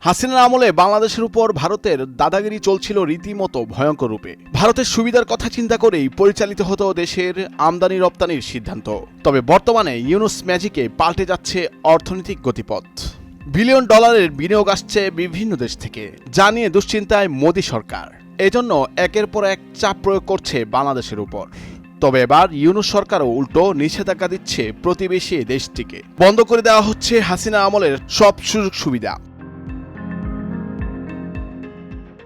হাসিনার আমলে বাংলাদেশের উপর ভারতের দাদাগিরি চলছিল রীতিমতো ভয়ঙ্কর রূপে। ভারতের সুবিধার কথা চিন্তা করেই পরিচালিত হতো দেশের আমদানি রপ্তানির সিদ্ধান্ত। তবে বর্তমানে ইউনুস ম্যাজিকে পাল্টে যাচ্ছে অর্থনৈতিক গতিপথ। বিলিয়ন ডলারের বিনিয়োগ আসছে বিভিন্ন দেশ থেকে, যা নিয়ে দুশ্চিন্তায় মোদী সরকার। এজন্য একের পর এক চাপ প্রয়োগ করছে বাংলাদেশের উপর। তবে এবার ইউনুস সরকারও উল্টো নিষেধাজ্ঞা দিচ্ছে প্রতিবেশী দেশটিকে। বন্ধ করে দেওয়া হচ্ছে হাসিনা আমলের সব সুযোগ সুবিধা।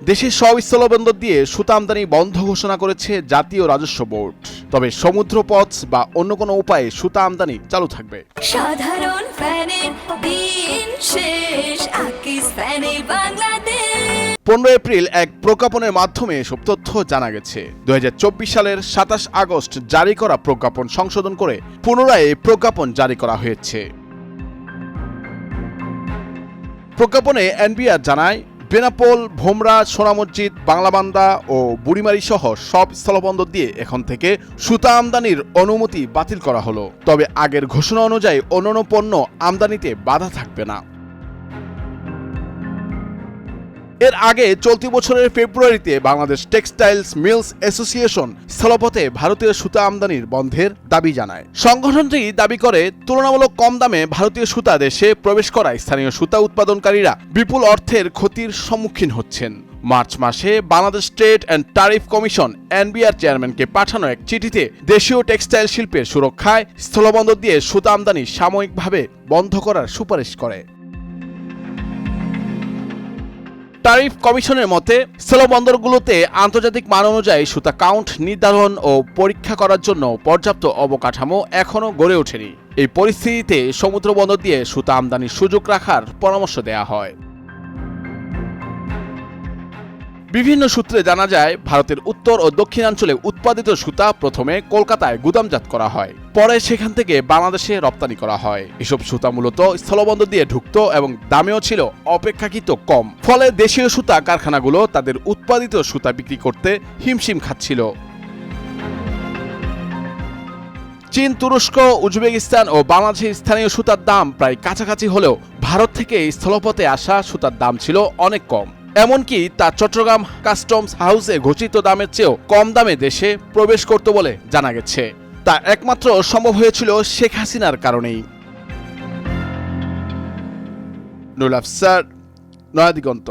দেশের সব স্থলবন্দর দিয়ে সুতা আমদানি বন্ধ ঘোষণা করেছে জাতীয় রাজস্ব বোর্ড। তবে সমুদ্রপথ বা অন্য কোনো উপায়ে সুতা আমদানি চালু থাকবে। সাধারণ ফ্যানের দিন শেষ, আকিস ফ্যানে বাংলাদেশ। 15 এপ্রিল এক প্রজ্ঞাপনের মাধ্যমে এসব তথ্য জানা গেছে। 2024 সালের 27 আগস্ট জারি করা প্রজ্ঞাপন সংশোধন করে পুনরায় এই প্রজ্ঞাপন জারি করা হয়েছে। প্রজ্ঞাপনে এনবিআর জানায়, বেনাপোল, ভোমরা, সোনা মসজিদ, বাংলাবান্ধা ও বুড়িমারি সহ সব স্থলবন্দর দিয়ে এখন থেকে সুতা আমদানির অনুমতি বাতিল করা হলো। তবে আগের ঘোষণা অনুযায়ী অন্যান্য পণ্য আমদানিতে বাধা থাকবে না। এর আগে চলতি বছরের ফেব্রুয়ারিতে বাংলাদেশ টেক্সটাইলস মিলস অ্যাসোসিয়েশন স্থলপথে ভারতীয় সুতা আমদানির বন্ধের দাবি জানায়। সংগঠনটি দাবি করে, তুলনামূলক কম দামে ভারতীয় সুতা দেশে প্রবেশ করায় স্থানীয় সুতা উৎপাদনকারীরা বিপুল অর্থের ক্ষতির সম্মুখীন হচ্ছেন। মার্চ মাসে Bangladesh trade and tariff commission NBR চেয়ারম্যানকে পাঠানো এক চিঠিতে দেশীয় টেক্সটাইল শিল্পের সুরক্ষায় স্থলবন্দর দিয়ে সুতা আমদানি সাময়িকভাবে বন্ধ করার সুপারিশ করে। ট্যারিফ কমিশনের মতে, স্থলবন্দরগুলোতে আন্তর্জাতিক মান অনুযায়ী সুতা কাউন্ট নির্ধারণ ও পরীক্ষা করার জন্য পর্যাপ্ত অবকাঠামো এখনও গড়ে ওঠেনি। এই পরিস্থিতিতে সমুদ্র বন্দর দিয়ে সুতা আমদানির সুযোগ রাখার পরামর্শ দেয়া হয়। বিভিন্ন সূত্রে জানা যায়, ভারতের উত্তর ও দক্ষিণাঞ্চলে উৎপাদিত সুতা প্রথমে কলকাতায় গুদামজাত করা হয়, পরে সেখান থেকে বাংলাদেশে রপ্তানি করা হয়। এসব সুতা মূলত স্থলবন্দর দিয়ে ঢুকত এবং দামেও ছিল অপেক্ষাকৃত কম। ফলে দেশীয় সুতা কারখানাগুলো তাদের উৎপাদিত সুতা বিক্রি করতে হিমশিম খাচ্ছিল। চীন, তুরস্ক, উজবেকিস্তান ও বাংলাদেশের স্থানীয় সুতার দাম প্রায় কাছাকাছি হলেও ভারত থেকে স্থলপথে আসা সুতার দাম ছিল অনেক কম। এমনকি তা চট্টগ্রাম কাস্টমস হাউসে ঘোষিত দামের চেয়েও কম দামে দেশে প্রবেশ করত বলে জানা গেছে। তা একমাত্র সম্ভব হয়েছিল শেখ হাসিনার কারণেই। নুরুল আফসার, নয়াদিগন্ত।